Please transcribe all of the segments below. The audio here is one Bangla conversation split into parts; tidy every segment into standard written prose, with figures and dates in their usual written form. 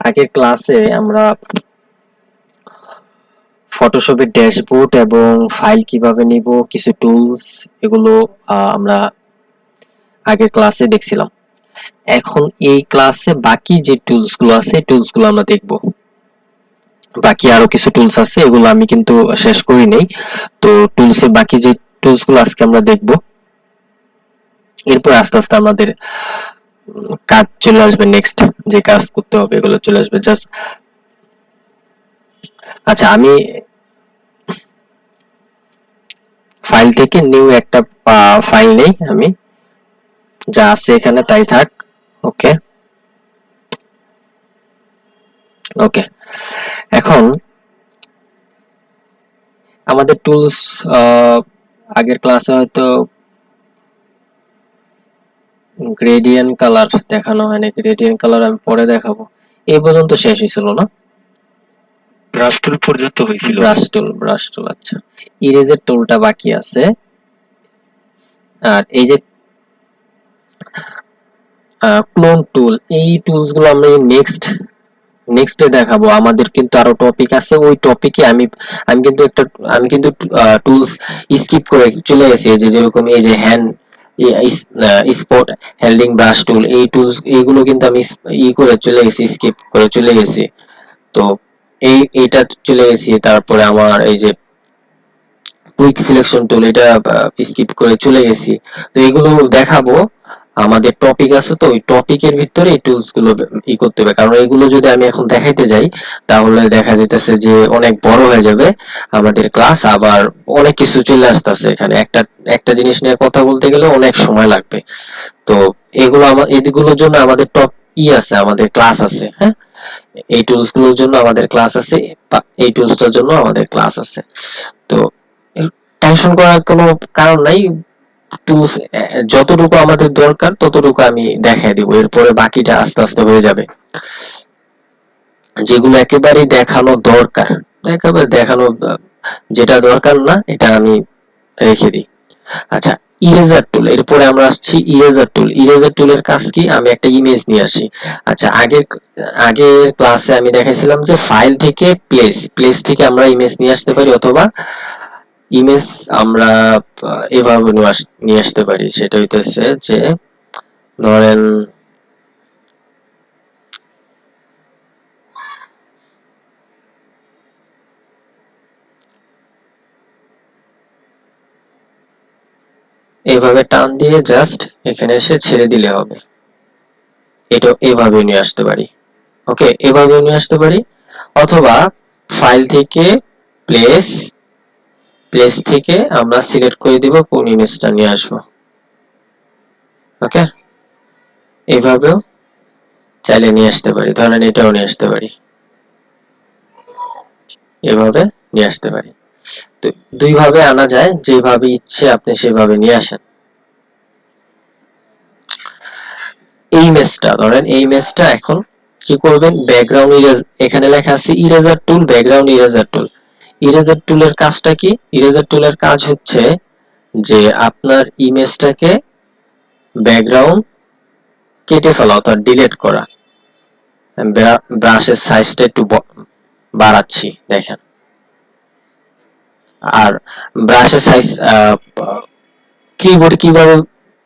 আগের ক্লাসে আমরা ফটোশপের ড্যাশবোর্ড এবং ফাইল কিভাবে নিব, কিছু টুলস, এগুলো আমরা আগের ক্লাসে দেখছিলাম। এখন এই ক্লাসে বাকি যে টুলস গুলো আছে টুলস গুলো আমরা দেখব। বাকি আরো কিছু টুলস আছে, এগুলো আমি কিন্তু শেষ করি নাই। তো টুলসের বাকি যে টুলস গুলো আজকে আমরা দেখব, এরপর আস্তে আস্তে আমাদের কাজ চলে আসবে, নেক্সট যে কাজ করতে হবে এগুলো চলে আসবে। জাস্ট আচ্ছা, আমি ফাইল থেকে নিউ একটা ফাইল নেই, আমি যা আছে এখানে তাই থাক। ওকে, ওকে। এখন আমাদের টুলস, আগের ক্লাসে হয়তো গ্রেডিয়েন্ট কালার দেখানো হয় না। গ্রেডিয়েন্ট কালার আমি পরে দেখাবো। এই পর্যন্ত শেষ হয়েছিল না? ব্রাশ টুল পর্যন্ত হয়েছিল ব্রাশ ভাই। টুল, ব্রাশ টুল, আচ্ছা। ইরেজের টুলটা বাকি আছে। আর এই যে ক্লোন টুল, এই টুলস গুলো আমরা নেক্সটে দেখাবো। আমাদের কিন্তু আরো টপিক আছে, ওই টপিকে আমি আমি কিন্তু একটা আমি কিন্তু টুলস স্কিপ করে চলে গেছি। যে যেরকম এই যে হ্যান্ড স্পট হেল্ডিং ব্রাশ টুল, এই টুলস এইগুলো কিন্তু আমি করে চলে গেছি, স্কিপ করে চলে গেছি। তো এইটা চলে গেছি। তারপরে আমার এই যে কুইক সিলেকশন টুল, এটা স্কিপ করে চলে গেছি। তো এগুলো দেখাবো। আমাদের টপিক আছে, তো ওই টপিকের ভিতরে এই টুলস গুলো করতে হবে, কারণ এগুলো যদি আমি এখন দেখাইতে যাই তাহলে দেখা যাইতেছে যে অনেক বড় হয়ে যাবে আমাদের ক্লাস, আবার অনেক কিছু চলে আসতেছে এখানে। একটা একটা জিনিস নিয়ে কথা বলতে গেলে অনেক সময় লাগবে। তো এগুলোর জন্য আমাদের টপ আছে, আমাদের ক্লাস আছে, হ্যাঁ। এই টুলস গুলোর জন্য আমাদের ক্লাস আছে, এই টুলসটার জন্য আমাদের ক্লাস আছে। তো টেনশন করার কোনো কারণ নাই। টুলস যতটুকু আমাদের দরকার ততটুকু আমি দেখাই দিব, এরপরে বাকিটা আস্তে আস্তে হয়ে যাবে। যেগুলো একেবারেই দেখানো দরকার, একেবারে দেখানো যেটা দরকার না এটা আমি রেখে দিই। আচ্ছা, ইরেজার টুল, এরপরে আমরা আসছি ইরেজার টুল। ইরেজার টুলের কাজ কি? আমি একটা ইমেজ নিয়ে আসি। আচ্ছা, আগের ক্লাসে আমি দেখাইছিলাম যে ফাইল থেকে প্লেস থেকে আমরা ইমেজ নিয়ে আসতে পারি, অথবা ইমেজ আমরা এভাবে নিয়ে আসতে পারি। সেটা হইতেছে যে ধরেন এভাবে টান দিয়ে জাস্ট এখানে এসে ছেড়ে দিলে হবে। এটা এভাবে নিয়ে আসতে পারি। ওকে, এভাবে নিয়ে আসতে পারি। অথবা ফাইল থেকে প্লেস প্লেস থেকে আমরা সিলেক্ট করে দিব কোন ইমেজটা নিয়ে আসবো। ওকে, এভাবেও চাইলে নিয়ে আসতে পারি। ধরেন এটাও নিয়ে আসতে পারি, এভাবে নিয়ে আসতে পারি। তো দুই ভাবে আনা যায়, যেভাবে ইচ্ছে আপনি সেভাবে নিয়ে আসেন। এই ইমেজটা ধরেন, এই ইমেজটা এখন কি করবেন, ব্যাকগ্রাউন্ড ইরেজ, এখানে লেখা আছে ইরেজার টুল, ব্যাকগ্রাউন্ড ইরেজার টুল। ইরেজার টুলের কাজটা কি? ইরেজার টুলের কাজ হচ্ছে যে আপনার ইমেজটাকে ব্যাকগ্রাউন্ড কেটে ফেলা অর্থাৎ ডিলিট করা। ব্রাশের সাইজটা একটু বাড়াচ্ছি, দেখেন। আর ব্রাশের সাইজ কিবোর্ড কিভাবে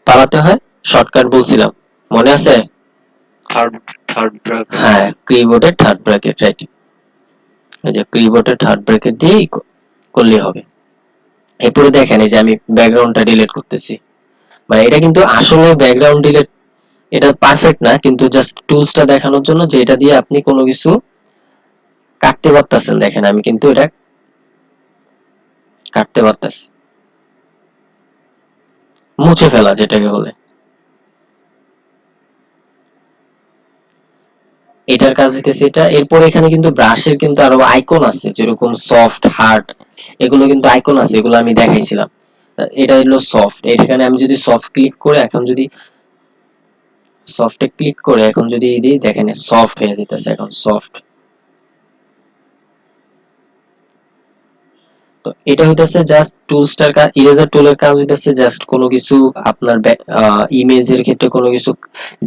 বাড়াতে হয় শর্টকাট বলছিলাম, মনে আছে? Third third bracket. হ্যাঁ, কিবোর্ডের থার্ড ব্র্যাকেট, রাইট। এই যে কিবোর্ডের থার্ড ব্র্যাকেট দিয়ে করলেই হবে। এরপরে দেখেন এই যে আমি ব্যাকগ্রাউন্ডটা ডিলিট করতেছি। মানে এটা কিন্তু আসলে ব্যাকগ্রাউন্ড ডিলিট, এটা পারফেক্ট না, কিন্তু জাস্ট টুলসটা দেখানোর জন্য যে এটা দিয়ে আপনি কোনো কিছু কাটতে পারতেছেন। দেখেন আমি কিন্তু এটা কাটতে পারতেছি, মুছে ফেলা যেটাকে বলে। এটার কাজ হইতেছে এটা। এরপর এখানে কিন্তু ব্রাশের কিন্তু আরো আইকন আছে, যেরকম সফট, হার্ড, এগুলো কিন্তু আইকন আছে, এগুলো আমি দেখাইছিলাম। এটা হলো সফট। এখানে আমি যদি সফট ক্লিক করে, এখন যদি সফটে ক্লিক করে এখন যদি দিই, দেখেন সফট হয়ে যেতেছে এখন সফট। তো এটা হইতেছে জাস্ট টুলসটার কাজ, ইরেজার টুলের কাজ হইতেছে জাস্ট কোনো কিছু আপনার ইমেজের ক্ষেত্রে কোনো কিছু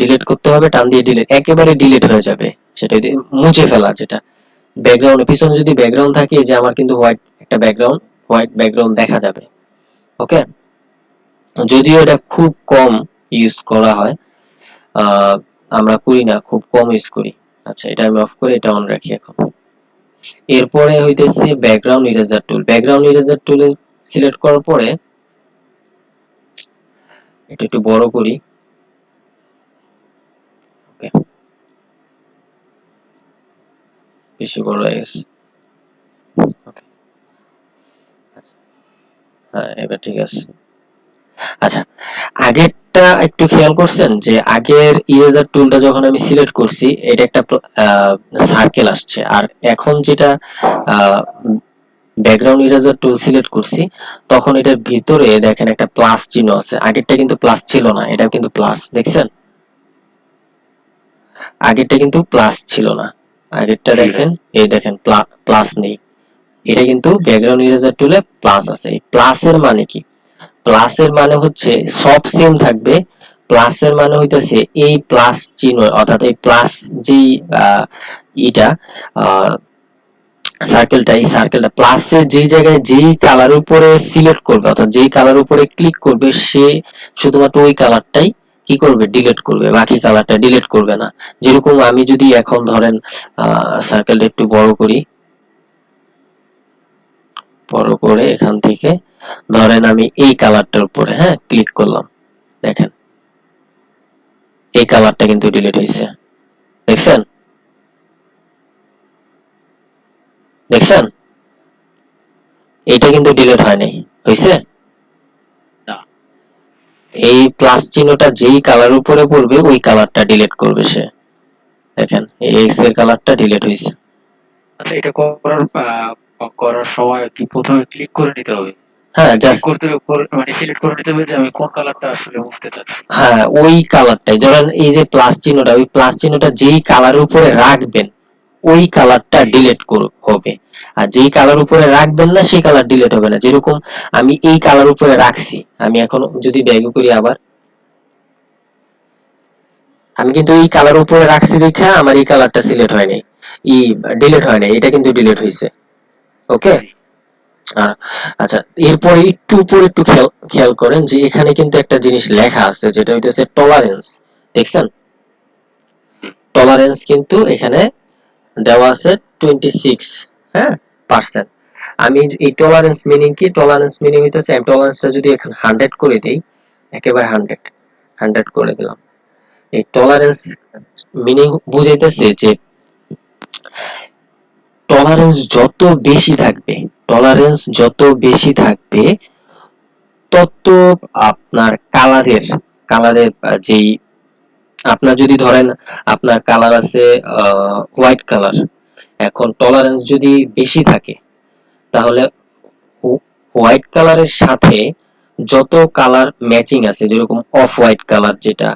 ডিলিট করতে হবে, টান দিয়ে ডিলিট, একেবারে ডিলিট হয়ে যাবে, সেটা মুছে ফেলা। যেটা ব্যাকগ্রাউন্ড পিছনে যদি ব্যাকগ্রাউন্ড থাকে, যে আমার কিন্তু হোয়াইট একটা ব্যাকগ্রাউন্ড, হোয়াইট ব্যাকগ্রাউন্ড দেখা যাবে। ওকে, যদিও এটা খুব কম ইউজ করা হয়, আহ, আমরা করি না, খুব কম ইউজ করি। আচ্ছা, এটা আমি অফ করে এটা অন রাখি এখন। এরপরে হইতেছে ব্যাকগ্রাউন্ড ইরেজার টুল। ব্যাকগ্রাউন্ড ইরেজার টুলে সিলেক্ট করার পরে এটা একটু বড় করি। ওকে, বেশি বড় হয়ে গেছে। ওকে, হ্যাঁ এবার ঠিক আছে। আচ্ছা, আগেরটা একটু খেয়াল করছেন যে আগের ইরেজার টুলটা যখন আমি সিলেক্ট করছি, এটা একটা সার্কেল আসছে, আর এখন যেটা ব্যাকগ্রাউন্ড ইরেজার টুল সিলেক্ট করছি, তখন এটার ভিতরে দেখেন একটা প্লাস চিহ্ন আছে। আগেরটা কিন্তু প্লাস ছিল না, এটা কিন্তু প্লাস, দেখছেন? আগেরটা কিন্তু প্লাস ছিল না, আগেরটা জি ভাই। দেখেন, এই দেখেন প্লাস নেই। এটা কিন্তু ব্যাকগ্রাউন্ড ইরেজার টুলে প্লাস আছে। এই প্লাসের মানে কি? প্লাসের মানে হচ্ছে সব সেম থাকবে। প্লাসের মানে হইতেছে এই প্লাস চিহ্ন, অর্থাৎ এই প্লাস যেই ইটা সার্কেলটা, এই সার্কেলটা প্লাসের যেই জায়গায় যেই কালার উপরে সিলেক্ট করবে, অর্থাৎ যেই কালার উপরে ক্লিক করবে, সে শুধুমাত্র ওই কালারটাই কি করবে, ডিলিট করবে, বাকি কালারটা ডিলিট করবে না। যেরকম আমি যদি এখন ধরেন সার্কেলটা একটু বড় করি, বড় করে এখান থেকে ধরেন আমি এই কালারটার উপরে হ্যাঁ ক্লিক করলাম, দেখেন এই কালারটা কিন্তু ডিলিট হয়েছে, দেখছেন? দেখছেন? এইটা কিন্তু ডিলিট হয় নাই, হয়েছে? না। এই প্লাস চিহ্নটা যেই কালার উপরে পড়বে ওই কালারটা ডিলিট করবে সে, দেখেন এই এক্স এর কালারটা ডিলিট হয়েছে। আচ্ছা, এটা করার সময় কি প্রথমে ক্লিক করে নিতে হবে? হ্যাঁ ক্লিক জাস্ট, করতে মানে সিলেক্ট করে নিতে হবে যে আমি কোন কালারটা আসলে মুছতে চাচ্ছি। হ্যাঁ ওই কালারটাই, ধরেন এই যে প্লাস চিহ্নটা, ওই প্লাস চিহ্নটা যেই কালারের উপরে রাখবেন ওই কালারটা জি। ডিলিট হবে। আর যেই কালার উপরে রাখবেন না সেই কালার ডিলিট হবে না। যেরকম আমি এই কালার উপরে রাখছি, আমি এখন যদি ব্যাগ করি আবার, আমি কিন্তু এই কালার উপরে রাখছি দেখে আমার এই কালারটা সিলেক্ট হয়নি, ই ডিলিট হয়নি, এটা কিন্তু ডিলিট হয়েছে। ওকে, জি। আচ্ছা, এরপরে একটু উপরে একটু খেয়াল খেয়াল করেন যে এখানে কিন্তু একটা জিনিস লেখা আছে, যেটা হইতেছে টলারেন্স, দেখছেন? জি। টলারেন্স কিন্তু এখানে দেওয়া আছে 26, হ্যাঁ, পার্সেন্ট। আমি এই টলারেন্স মিনিং কি? টলারেন্স মিনিং হইতেছে আমি টলারেন্সটা যদি এখন 100 করে দেই, একেবারে 100 করে দিলাম। এই টলারেন্স মিনিং বুঝাইতেছে যে টলারেন্স যত বেশি থাকবে, টলারেন্স যত বেশি থাকবে, তত আপনার কালারের যেই, আপনার যদি ধরেন আপনার কালার আছে হোয়াইট কালার, এখন টলারেন্স যদি বেশি থাকে, তাহলে হোয়াইট কালারের সাথে যত কালার ম্যাচিং আছে, যেরকম অফ হোয়াইট কালার যেটা,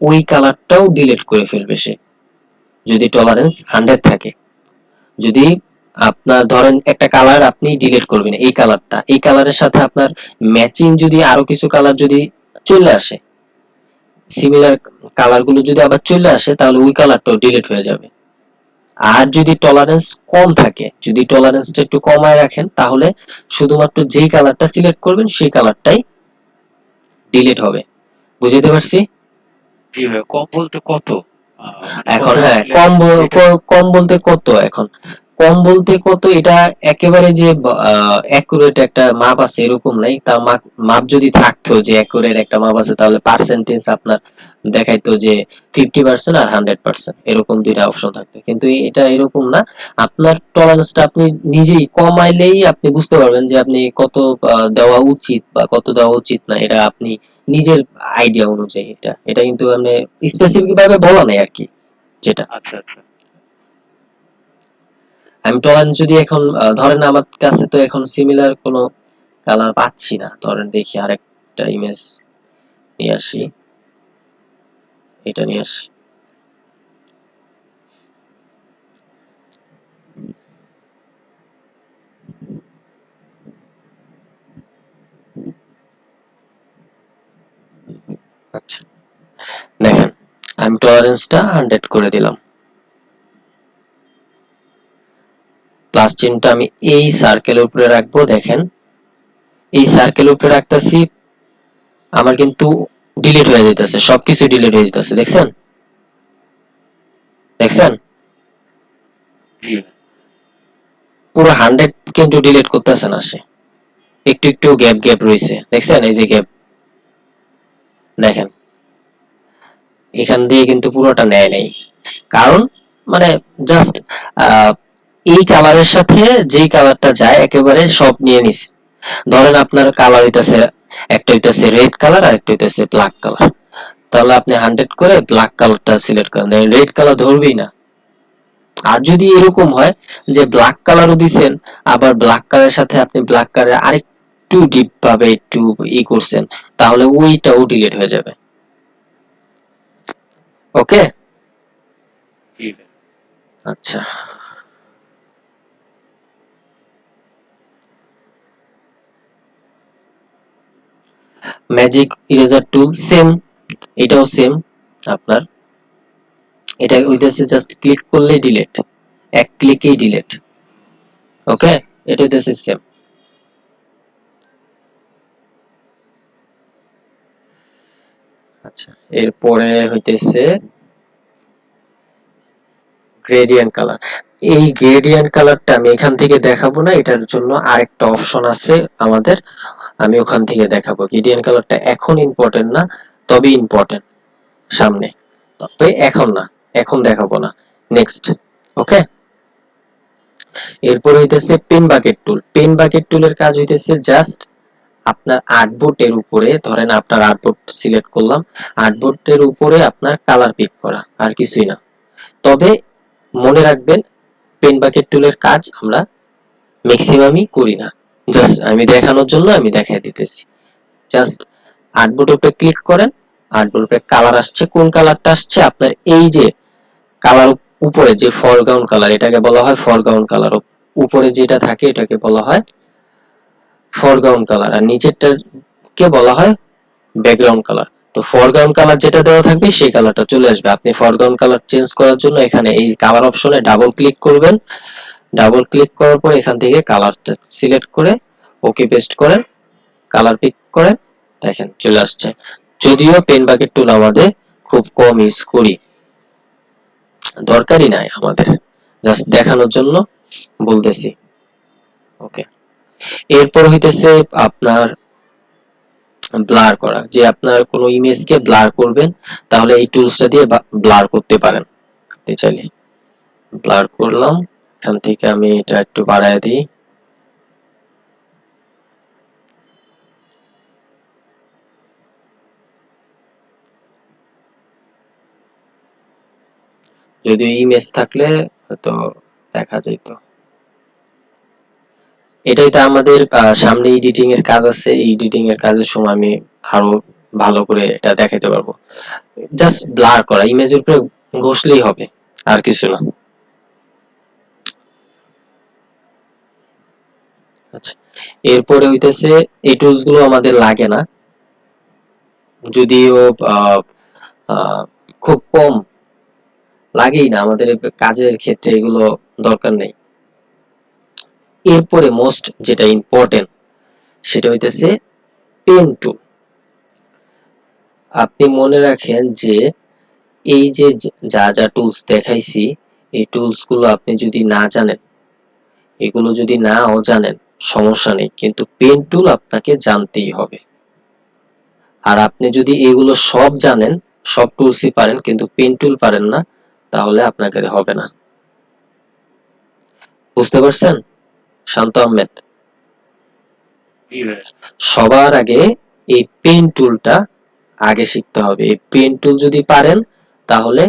ওই কালারটাও ডিলিট করে ফেলবে সে, যদি টলারেন্স 100 থাকে। যদি আপনার ধরেন একটা কালার আপনি ডিলিট করবেন, এই কালারটা, এই কালারের সাথে আপনার ম্যাচিং যদি আরো কিছু কালার যদি চলে আসে, সিমিলার কালার গুলো যদি আবার চলে আসে, তাহলে ওই কালারটাও ডিলিট হয়ে যাবে। আর যদি টলারেন্স কম থাকে, যদি টলারেন্সটা একটু কমায় রাখেন, তাহলে শুধুমাত্র যেই কালারটা সিলেক্ট করবেন সেই কালারটাই ডিলিট হবে। বুঝতে পারছি? জি ভাই, কম বলতে কত? মানে এখন কত হ্যাঁ, রাখলে যেটা। কম বলতে কত এখন, কম বলতে কত, এটা একেবারে যে অ্যাকুরেট একটা মাপ আছে এরকম নাই। তা মাপ যদি থাকতো যে অ্যাকুরেট একটা মাপ আছে, তাহলে পার্সেন্টেজ আপনার দেখাইতো যে 50% আর 100%, এরকম দুইটা অপশন থাকতো, কিন্তু এটা এরকম না। আপনার টলারেন্সটা আপনি নিজেই কমাইলেই আপনি বুঝতে পারবেন যে আপনি কত দেওয়া উচিত বা কত দেওয়া উচিত না, এটা আপনি নিজের আইডিয়া অনুযায়ী। এটা এটা কিন্তু মানে স্পেসিফিক ভাবে বলা নাই আর কি, যেটা আচ্ছা, আচ্ছা। আমি টলারেন্স যদি এখন ধরেন আমার কাছে তো এখন সিমিলার কোনো কালার পাচ্ছি না, ধরেন দেখি আরেকটা ইমেজ নিয়ে আসি, এটা নিয়ে আসি। আমি টলারেন্সটা 100 করে দিলাম। প্লাস চিহ্নটা আমি এই সার্কেলের উপরে রাখবো। দেখেন এই সার্কেলের উপরে রাখতেছি, আমার কিন্তু ডিলিট হয়ে যেতেছে, সবকিছু ডিলিট হয়ে যেতেছে। দেখছেন দেখছেন জি পুরো 100 কিন্তু ডিলিট করতেছে না সে, একটু একটু গ্যাপ গ্যাপ রয়েছে। দেখছেন এই যে গ্যাপ, দেখেন এখান দিয়ে কিন্তু পুরোটা নেয় নাই, কারণ মানে জাস্ট এই কালারের সাথে যেই কালারটা যায় একেবারে সব নিয়ে নিছে। ধরেন আপনার কালার হইতাছে, একটা হইতাছে রেড কালার আর একটা হইতাছে ব্ল্যাক কালার, তাহলে আপনি 100 করে ব্ল্যাক কালারটা সিলেক্ট করেন, রেড কালার ধরবেই না। আর যদি এরকম হয় যে ব্ল্যাক কালারও দিছেন, আবার ব্ল্যাক কালারের সাথে আপনি ব্ল্যাক কালার আরেকটু ডিপ ভাবে একটু করছেন, তাহলে ওইটাও ডিলিট হয়ে যাবে। ওকে, জি আচ্ছা। ম্যাজিক ইরেজার টুল সেম, এটাও সেম আপনার, এটা হইতেছে জাস্ট ক্লিক করলেই ডিলিট, এক ক্লিকেই ডিলিট। ওকে, এটা হইতেছে সেম। আচ্ছা, এরপরে হইতেছে গ্রেডিয়েন্ট কালার। এই গ্রেডিয়েন্ট কালারটা আমি এখান থেকে দেখাবো না, এটার জন্য আরেকটা অপশন আছে আমাদের, আমি ওখান থেকে দেখাবো। গ্রেডিয়েন্ট কালারটা এখন ইম্পর্টেন্ট না, তবে ইম্পর্টেন্ট সামনে, তবে এখন না, এখন দেখাবো না, নেক্সট। ওকে, এরপর হইতেছে pen bucket tool. Pen bucket টুলের কাজ হইতেছে জাস্ট আপনার আর্টবোর্ডের উপরে, ধরেন আপনার আর্টবোর্ড সিলেক্ট করলাম, আর্টবোর্ডের উপরে আপনার কালার পিক করা, আর কিছুই না। তবে মনে রাখবেন পেন বাকেট টুলের কাজ আমরা ম্যাক্সিমামই করি না, জাস্ট আমি দেখানোর জন্য আমি দেখাই দিতেছি। জাস্ট আর্টবোর্ডের উপরে ক্লিক করেন, আর্টবোর্ডের উপরে কালার আসছে, কোন কালারটা আসছে আপনার এই যে কালার উপরে যে ফরগ্রাউন্ড কালার, এটাকে বলা হয় ফরগ্রাউন্ড কালার। উপরে যেটা থাকে এটাকে বলা হয় ফরগ্রাউন্ড কালার, আর নিচেরটাকে বলা হয় ব্যাকগ্রাউন্ড কালার। তো ফরগ্রাউন্ড কালার যেটা দেওয়া থাকবে সেই কালারটা চলে আসবে। আপনি ফরগ্রাউন্ড কালার চেঞ্জ করার জন্য এখানে এই কালার অপশনে ডাবল ক্লিক করবেন, ডাবল ক্লিক করার পর এখান থেকে কালারটা সিলেক্ট করে ওকে পেস্ট করেন, কালার পিক করেন, দেখেন চলে আসছে। যদিও পেন বাকেট টুল আমাদের খুব কম ইউজ করি, দরকারই নাই আমাদের, জাস্ট দেখানোর জন্য বলতেছি। ওকে, এরপর হইতেছে আপনার ব্লার করা, যে আপনার কোনো ইমেজকে ব্লার করবেন, তাহলে এই টুলসটা দিয়ে ব্লার করতে পারেন। আপনি চাইলে ব্লার করলাম, এখান থেকে আমি এটা একটু বাড়ায় দিই, যদি ইমেজ থাকলে হয়তো দেখা যেত। এটাই তো আমাদের সামনে এডিটিং এর কাজ আছে, এডিটিং এর কাজের সময় আমি আরো ভালো করে এটা দেখাতে পারবো। জাস্ট ব্লার করা, ইমেজের উপরে ঘষলেই হবে, আর কিছু না। আচ্ছা, এরপরে হইতেছে এই টুলস গুলো আমাদের লাগে না, যদিও আহ, আহ, খুব কম, লাগেই না আমাদের কাজের ক্ষেত্রে, এগুলো দরকার নেই। এরপরে মোস্ট যেটা ইম্পর্টেন্ট সেটা হইতেছে পেন টুল। আপনি মনে রাখেন যে এই যে যা যা টুলস দেখাইছি, এই টুলস গুলো আপনি যদি না জানেন, এগুলো যদি নাও জানেন সমস্যা নেই, কিন্তু পেন টুল আপনাকে জানতেই হবে। আর আপনি যদি এগুলো সব জানেন, সব টুলসই পারেন, কিন্তু পেন টুল পারেন না, তাহলে আপনাকে হবে না। বুঝতে পারছেন শান্ত আহমেদ? জি ভাই সবার আগে এই পেন টুলটা আগে শিখতে হবে। এই পেন টুল যদি পারেন, তাহলে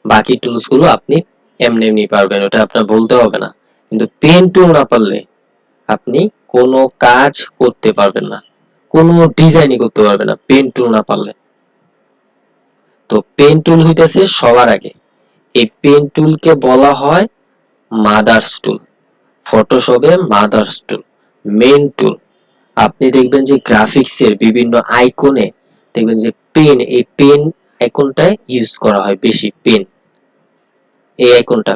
বাকি টুলস গুলো আপনি এমনি এমনি পারবেন, ওটা আপনার বলতে হবে না। কিন্তু পেন টুল না পারলে আপনি কোনো কাজ করতে পারবেন না, কোনো ডিজাইনই করতে পারবেন না পেন টুল না পারলে। তো পেন টুল হইতেছে সবার আগে, এই পেন টুলকে বলা হয় মাদার্স টুল, ফটোশপে মাদার্স টুল, মেইন টুল। আপনি দেখবেন যে গ্রাফিক্স এর বিভিন্ন আইকনে দেখবেন যে পেন, এই পেন আইকনটায় ইউজ করা হয় বেশি, পেন, এই আইকনটা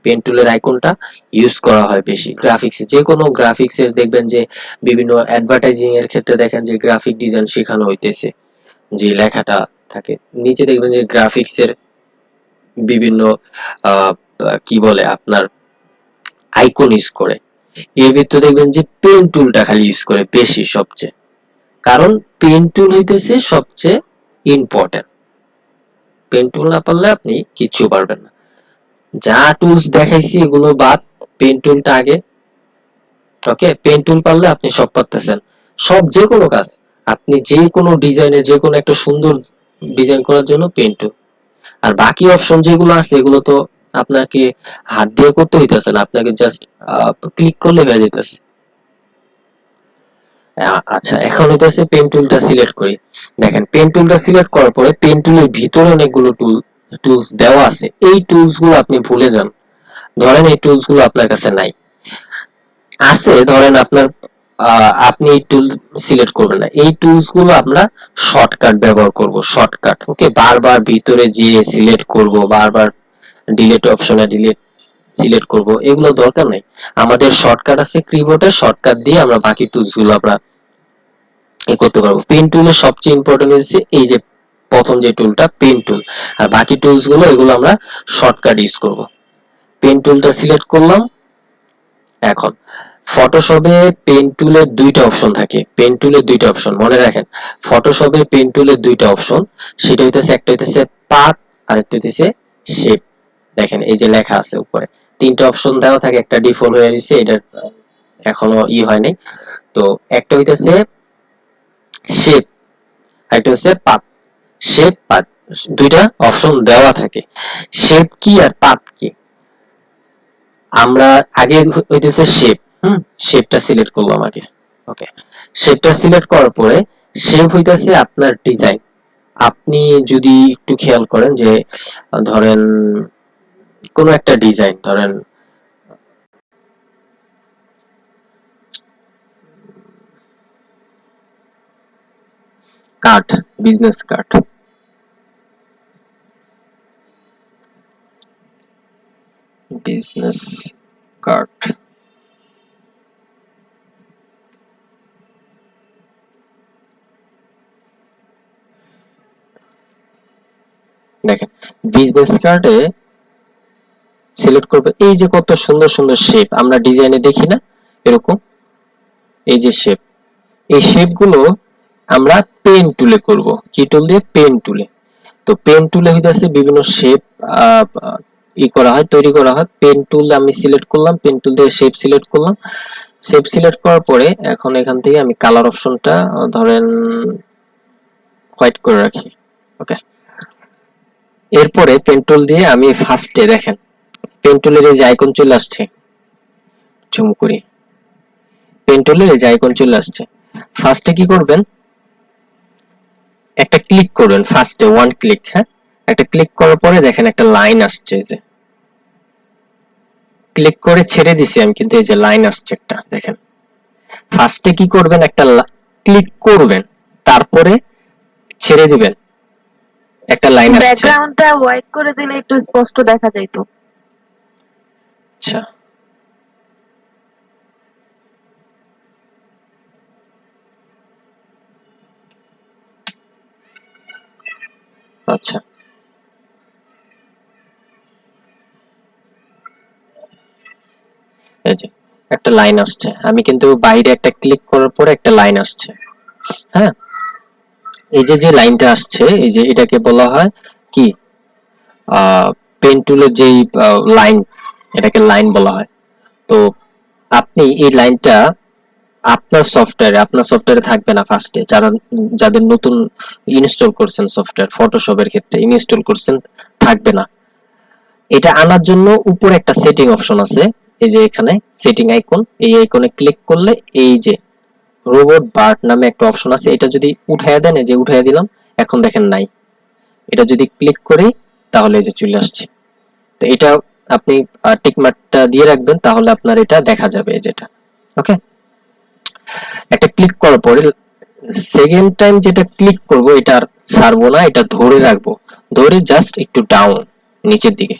পেন টুলের আইকনটা ইউজ করা হয় বেশি গ্রাফিক্সে। যে কোনো গ্রাফিক্সের দেখবেন যে বিভিন্ন অ্যাডভার্টাইজিং এর ক্ষেত্রে দেখেন যে গ্রাফিক ডিজাইন শেখানো হইতেছে, যে লেখাটা থাকে নিচে দেখবেন যে গ্রাফিক্সের বিভিন্ন আহ, কি বলে আপনার আইকন ইউজ করে। এর ভিতরে দেখবেন যে পেন টুলটা খালি ইউজ করে বেশি সবচেয়ে, কারণ পেন টুল হইতেছে সবচেয়ে ইম্পর্টেন্ট। পেন টুল না পারলে আপনি কিচ্ছু পারবেন না। যা টুলস দেখাইছি এগুলো বাদ, পেন টুলটা আগে। ওকে, পেন টুল পারলে আপনি সব পারতেছেন, সব যে কোনো কাজ, আপনি যে কোনো ডিজাইনের যে কোনো একটা সুন্দর ডিজাইন করার জন্য পেন টুল। আর বাকি অপশন যেগুলো আছে এগুলো তো আপনাকে হাত দিয়ে করতে হইতেছে না, আপনাকে জাস্ট ক্লিক করলে হয়ে যেতেছে। আচ্ছা, এখন হইতেছে পেন টুলটা সিলেক্ট করি। দেখেন পেন টুলটা সিলেক্ট করার পরে পেন টুলের ভিতরে অনেকগুলো টুলস দেওয়া আছে, এই টুলস গুলো আপনি ভুলে যান। ধরেন এই টুলস গুলো আপনার কাছে নাই, আছে ধরেন আপনার আপনি এই টুল সিলেক্ট করবেন না, এই টুলস গুলো আমরা শর্টকাট ব্যবহার করব, শর্টকাট। ওকে, বারবার ভিতরে গিয়ে সিলেক্ট করব, বারবার ডিলিট অপশনে ডিলিট সিলেক্ট করব, এগুলো দরকার নেই। আমাদের শর্টকাট আছে কিবোর্ডে, শর্টকাট দিয়ে আমরা বাকি টুলস গুলো আমরা করতে পারবো। পেন টুলের সবচেয়ে ইম্পর্টেন্ট হচ্ছে এই যে প্রথম যে টুলটা পেন টুল, আর বাকি টুলস গুলো এগুলো আমরা শর্টকাট ইউজ করব। পেন টুলটা সিলেক্ট করলাম। এখন ফটোশপে পেন টুলের দুইটা অপশন থাকে, পেন টুলের দুইটা অপশন মনে রাখেন। ফটোশপে পেন টুলের দুইটা অপশন, সেটা হইতেছে একটা হইতেছে পাথ আর একটা হইতেছে শেপ। দেখেন এই যে লেখা আছে উপরে তিনটা অপশন দেওয়া থাকে, একটা ডিফল্ট হয়ে গেছে, এটা এখনো হয় নাই। তো একটা হইতেছে শেপ, একটা হচ্ছে পাথ। শেপ পাথ দুইটা অপশন দেওয়া থাকে। শেপ কি আর পাথ কি, আমরা আগে হইতেছে শেপ, শেপটা সিলেক্ট করলাম আগে। ওকে, শেপটা সিলেক্ট করার পরে শেপ হইতেছে আপনার ডিজাইন। আপনি যদি একটু খেয়াল করেন যে ধরেন কোন একটা ডিজাইন, ধরেন card, business card, business card, দেখেন বিজনেস কার্ডে সিলেক্ট করবে, এই যে কত সুন্দর সুন্দর শেপ আমরা ডিজাইনে দেখি না এরকম, এই যে শেপ, এই শেপ গুলো আমরা পেন টুলে করব। কি টুল দিয়ে? পেন টুলে। তো পেন টুলে হইতাছে বিভিন্ন শেপ করা হয়, তৈরি করা হয়। পেন টুল আমি সিলেক্ট করলাম, পেন টুল দিয়ে শেপ সিলেক্ট করলাম। শেপ সিলেক্ট করার পরে এখন এখান থেকে আমি কালার অপশনটা ধরেন হোয়াইট করে রাখি। ওকে, এরপরে পেন টুল দিয়ে আমি ফার্স্টে দেখেন পেন টুলের এই যে আইকন চলে আসছে, জুম করি, পেন টুলের এই যে আইকন চলে আসছে। ফার্স্টে কি করবেন, একটা ক্লিক করবেন, ফার্স্টে ওয়ান ক্লিক, হ্যাঁ, একটা ক্লিক করার পরে দেখেন একটা লাইন আসছে, এই যে ক্লিক করে ছেড়ে দিছি আমি, কিন্তু এই যে লাইন আসছে একটা, দেখেন। ফার্স্টে কি করবেন, একটা ক্লিক করবেন, তারপরে ছেড়ে দিবেন, একটা লাইন আসছে। ব্যাকগ্রাউন্ডটা হোয়াইট করে দিলে একটু স্পষ্ট দেখা যাইতো। আচ্ছা, আচ্ছা, এই যে একটা লাইন আসছে, আমি কিন্তু বাইরে একটা ক্লিক করার পরে একটা লাইন আসছে, হ্যাঁ। এই যে যে লাইনটা আসছে, এই যে এটাকে বলা হয় কি, পেন টুলের যেই লাইন, এটাকে লাইন বলা হয়। তো আপনি এই লাইনটা আপনার সফটওয়্যারে থাকবে না ফার্স্টে, যাদের নতুন ইনস্টল করছেন সফটওয়্যার, ফটোশপের ক্ষেত্রে ইনস্টল করছেন, থাকবে না। এটা আনার জন্য উপরে একটা সেটিং অপশন আছে, এই যে এখানে সেটিং আইকন, এই আইকনে ক্লিক করলে এই যে রোবট বার্ড নামে একটা অপশন আছে, এটা যদি উঠাইয়া দেন, এই যে উঠাইয়া দিলাম, এখন দেখেন নাই। এটা যদি ক্লিক করি তাহলে এই যে চলে আসছে। তো এটা আপনি টিক মার্কটা দিয়ে রাখবেন, তাহলে আপনার এটা দেখা যাবে, যেটা। ওকে, একটা ক্লিক করার পরে সেকেন্ড টাইম যেটা ক্লিক করব এটা আর ছাড়বো না, এটা ধরে রাখবো, ধরে জাস্ট একটু ডাউন, নিচের দিকে,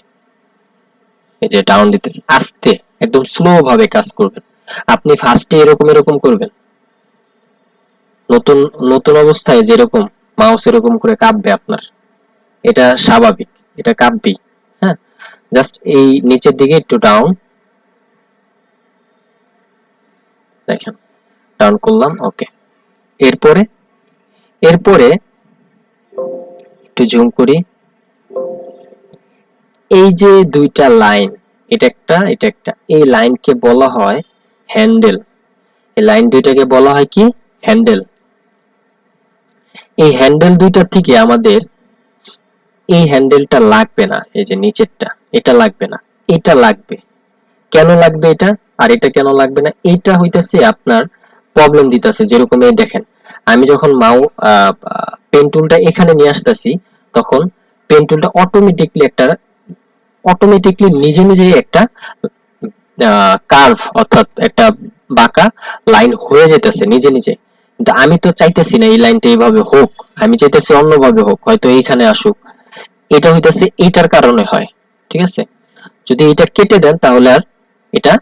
এই যে ডাউন দিতেছে আস্তে, একদম স্লো ভাবে কাজ করবেন। আপনি ফার্স্টে এরকম এরকম করবেন, নতুন নতুন অবস্থায় যেরকম মাউস এরকম করে কাঁপবে আপনার, এটা স্বাভাবিক, এটা কাঁপবেই। হ্যাঁ, জাস্ট এই নিচের দিকে একটু ডাউন, দেখেন ডাউন করলাম, ওকে। এরপরে এরপরে একটু জুম করি, এই যে দুইটা লাইন, এটা একটা, এই লাইনকে বলা হয় হ্যান্ডেল। এই লাইন দুইটাকে বলা হয় কি? হ্যান্ডেল। এই হ্যান্ডেল দুইটা থেকে আমাদের এই হ্যান্ডেলটা লাগবে না, এই যে নিচেরটা, এটা লাগবে না, এটা লাগবে। কেন লাগবে এটা, আর এটা কেন লাগবে না? এটা হইতাছে আপনার প্রবলেম দিতেছে। যেরকম এই দেখেন, আমি যখন পেন টুলটা এখানে নিয়ে আসতেছি, তখন পেন টুলটা অটোমেটিকলি নিজে নিজেই একটা কার্ভ, অর্থাৎ একটা বাঁকা লাইন হয়ে যেতেছে নিজে নিজে। কিন্তু আমি তো চাইতেছি না এই লাইনটা এইভাবে হোক, আমি চাইতেছি অন্যভাবে হোক, হয়তো এইখানে আসুক। এটা হইতেছে এটার কারণে হয়, ঠিক আছে? যদি এটা কেটে দেন তাহলে আর এটা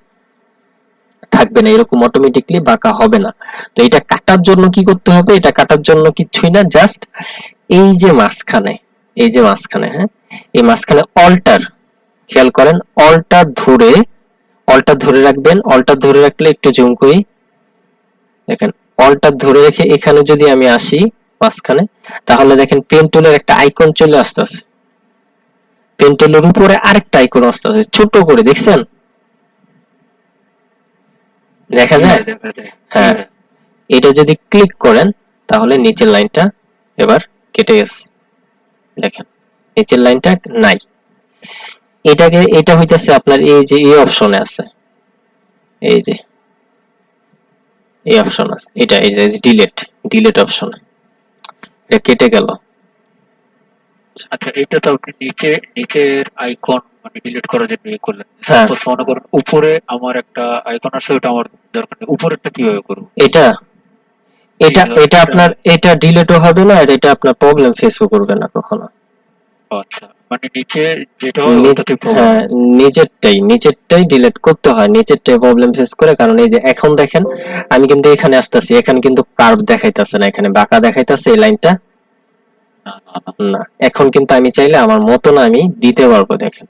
থাকবে না, এরকম অটোমেটিকলি বাঁকা হবে না। তো এটা কাটার জন্য কি করতে হবে? এটা কাটার জন্য কিছুই না, জাস্ট এই যে মাঝখানে, এই যে মাঝখানে, হ্যাঁ, এই মাঝখানে অল্টার, খেয়াল করেন, অল্টার ধরে রাখবেন। অল্টার ধরে রাখলে একটু জুম করি, দেখেন অল্টার ধরে রেখে এখানে যদি আমি আসি মাঝখানে, তাহলে দেখেন পেন টুলের একটা আইকন চলে আসতেছে, পেন টুলের উপরে আরেকটা আইকন আসতেছে ছোট করে, দেখছেন? দেখা জি যায়? ভাই, দেখা যায়। জি হ্যাঁ, ভাই। এটা যদি ক্লিক করেন তাহলে নিচের লাইনটা এবার কেটে গেছে, দেখেন নিচের লাইনটা নাই। এটা হইতেছে আপনার এই যে এই অপশনে আছে, এই যে এই অপশন আছে, এটা এই যে ডিলেট অপশনে, এটা কেটে গেল। আচ্ছা, এটা তো আপনি নিচের আইকন মানে ডিলিট করার জন্য ইয়ে করলেন। হ্যাঁ, সাপোজ মনে করুন উপরে আমার একটা আইকন আছে, ওটা আমার দরকার নেই। উপরেরটা কিভাবে করবো? এটা জি, এটা এটা এটা আপনার, এটা ডিলেটও হবে না, আর এটা আপনার প্রবলেম ফেসও করবে না কখনো। আচ্ছা, মানে নিচে যেটা হয় ওটাতেই প্রবলেম হ্যাঁ, হয়। নিচেরটাই ডিলিট করতে হয়, নিচেরটাই প্রবলেম ফেস করে। কারণ এই যে এখন দেখেন, আমি কিন্তু এখানে আসতেছি, এখানে কিন্তু কার্ভ দেখাইতেছে না, এখানে বাঁকা দেখাইতেছে এই লাইনটা। না, না, না। না, এখন কিন্তু আমি চাইলে আমার মতন আমি দিতে পারবো, দেখেন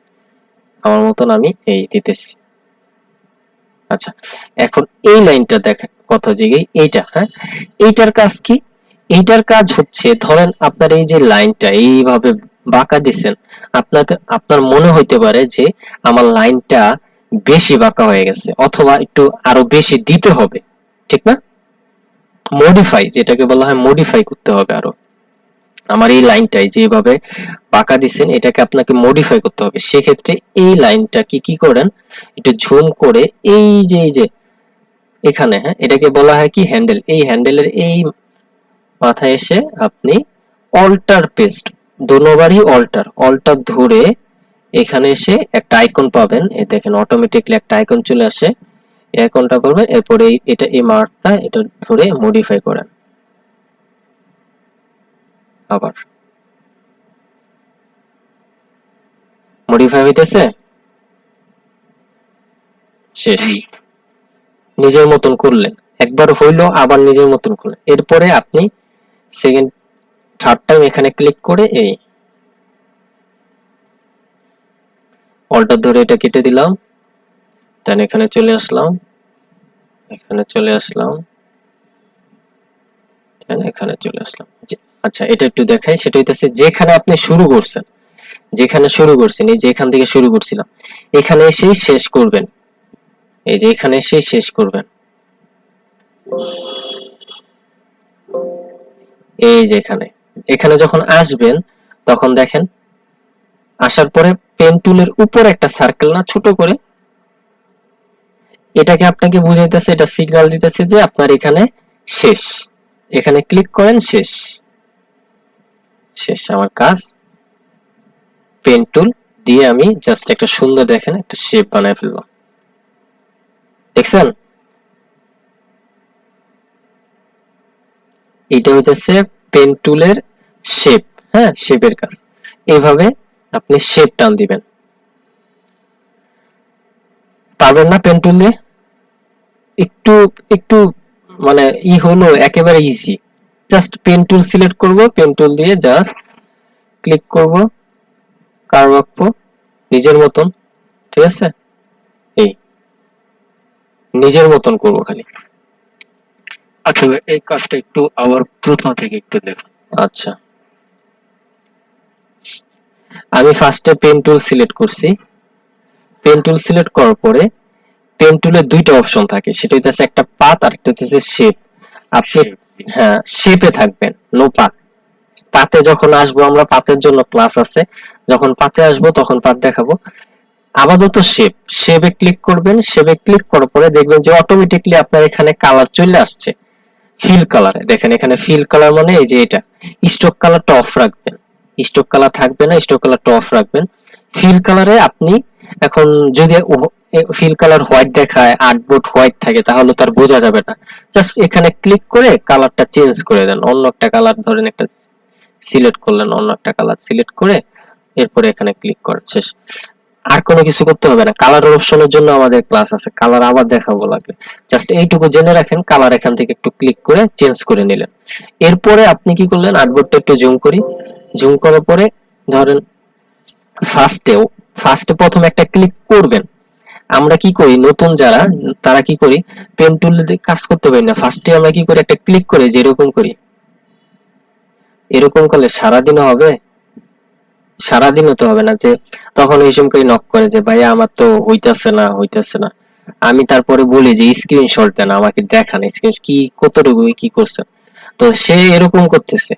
আমার মতন আমি এই দিতেছি। আচ্ছা, এখন এই লাইনটা দেখা কথা জিগেই, এইটা, হ্যাঁ, এইটার কাজ কি? এইটার কাজ হচ্ছে, ধরেন আপনার এই যে লাইনটা এইভাবে বাঁকা দিছেন, আপনার মনে হইতে পারে যে আমার লাইনটা বেশি বাঁকা হয়ে গেছে, অথবা একটু আরো বেশি দিতে হবে, ঠিক না? মডিফাই, যেটাকে বলা হয় মডিফাই করতে হবে আরো। আমার এই লাইনটাই যেভাবে বাঁকা দিছেন, এটাকে আপনাকে মডিফাই করতে হবে। সেক্ষেত্রে এই লাইনটা কি করেন, একটু ঝুম করে এই যে এখানে, হ্যাঁ, এটাকে বলা হয় কি? হ্যান্ডেল। এই হ্যান্ডেলের এই মাথায় এসে আপনি অল্টার পেস্ট, দুবারই অল্টার ধরে এখানে এসে একটা আইকন পাবেন, এই দেখেন অটোমেটিকলি একটা আইকন চলে আসে, এই আইকনটা করবেন, এরপরে এটা এই মার্কটা এটা ধরে মডিফাই করেন আবার। মডিফাই হইতেছে, শেষ। জি। নিজের মতন করলেন, একবার হইলো, আবার নিজের মতন করলেন। এরপরে আপনি সেকেন্ড থার্ড টাইম এখানে ক্লিক করে এই অল্টার ধরে এটা কেটে দিলাম, দেন এখানে চলে আসলাম, এখানে চলে আসলাম, দেন এখানে চলে আসলাম। আচ্ছা, এটা একটু দেখাই, সেটা হইতেছে যেখানে আপনি শুরু করছেন, যেখানে শুরু করছেন, এই যে এখান থেকে শুরু করছিলাম, এখানে এসেই শেষ করবেন, এই যে এখানে এসেই শেষ করবেন, এই যে এখানে, এখানে যখন আসবেন তখন দেখেন, আসার পরে পেন টুলের উপর একটা সার্কেল না ছোট করে, এটাকে আপনাকে বুঝাইতেছে, এটা সিগন্যাল দিতেছে যে আপনার এখানে শেষ, এখানে ক্লিক করেন, শেষ। শেষ আমার কাজ। পেন টুল দিয়ে আমি জাস্ট একটা সুন্দর, দেখেন একটা শেপ বানায় ফেললাম, দেখছেন? এটা হইতেছে পেন টুলের শেপ, হ্যাঁ, শেপের কাজ। এইভাবে আপনি শেপ টান দিবেন। পারবেন না পেন টুল দিয়ে? একটু একটু মানে হলো একেবারে easy. Just pen tool select করব, পেন টুল দিয়ে জাস্ট ক্লিক করব, কার্ভ আঁকবো নিজের মতন, ঠিক আছে? এই নিজের মতন করব খালি। আচ্ছা ভাই, এই কাজটা একটু আবার প্রথম থেকে একটু দেখুন। আচ্ছা, আমি ফার্স্টে পেন টুল সিলেক্ট করছি। পেন টুল সিলেক্ট করার পরে পেন টুলের দুইটা অপশন থাকে, সেটা হচ্ছে একটা পাত আর একটা হচ্ছে শেপ। আপনি হ্যাঁ শেপে থাকবেন, নো পাত। পাতে যখন আসবো আমরা, পাতের জন্য ক্লাস আছে, যখন পাতে আসবো তখন পাত দেখাবো। আপাতত শেপে ক্লিক করবেন। শেপে ক্লিক করার পরে দেখবেন যে অটোমেটিকলি আপনার এখানে কালার চলে আসছে ফিল কালারে। দেখেন এখানে ফিল কালার মানে এই যে এটা। স্টক কালারটা অফ রাখবেন, স্টক কালার থাকবে না, স্টক কালারটা অফ রাখবেন। ফিল কালারে আপনি এখন যদি ফিল কালার হোয়াইট দেখায়, আর্টবোর্ড হোয়াইট থাকে, তাহলে তার বোঝা যাবে না। জাস্ট এখানে ক্লিক করে কালারটা চেঞ্জ করে দেন, অন্য একটা কালার ধরেন একটা সিলেক্ট করলেন, অন্য একটা কালার সিলেক্ট করে এরপরে এখানে ক্লিক করেন, শেষ। আর কোনো কিছু করতে হবে না। কালার অপশনের জন্য আমাদের ক্লাস আছে, কালার আবার দেখাবো লাগবে। জাস্ট এইটুকু জেনে রাখেন, কালার এখান থেকে একটু ক্লিক করে চেঞ্জ করে নিলেন। এরপরে আপনি কি করলেন, আর্টবোর্ডটা একটু জুম করি। জুম করার পরে ধরেন ফার্স্টে প্রথম একটা ক্লিক করবেন। আমরা কি করি, নতুন যারা, তারা কি করি, পেন টুল দিয়ে কাজ করতে পারি না। ফার্স্টে আমরা কি করি, একটা ক্লিক করে যে এরকম করি। এরকম করলে সারাদিনও হবে? সারাদিনও তো হবে না। যে তখন এই সময় নক করে যে ভাইয়া আমার তো হইতাছে না, হইতাছে না। আমি তারপরে বলি যে স্ক্রিনশট দেন, আমাকে দেখান স্ক্রিন কি কতটুকু কি করছেন। তো সে এরকম করতেছে,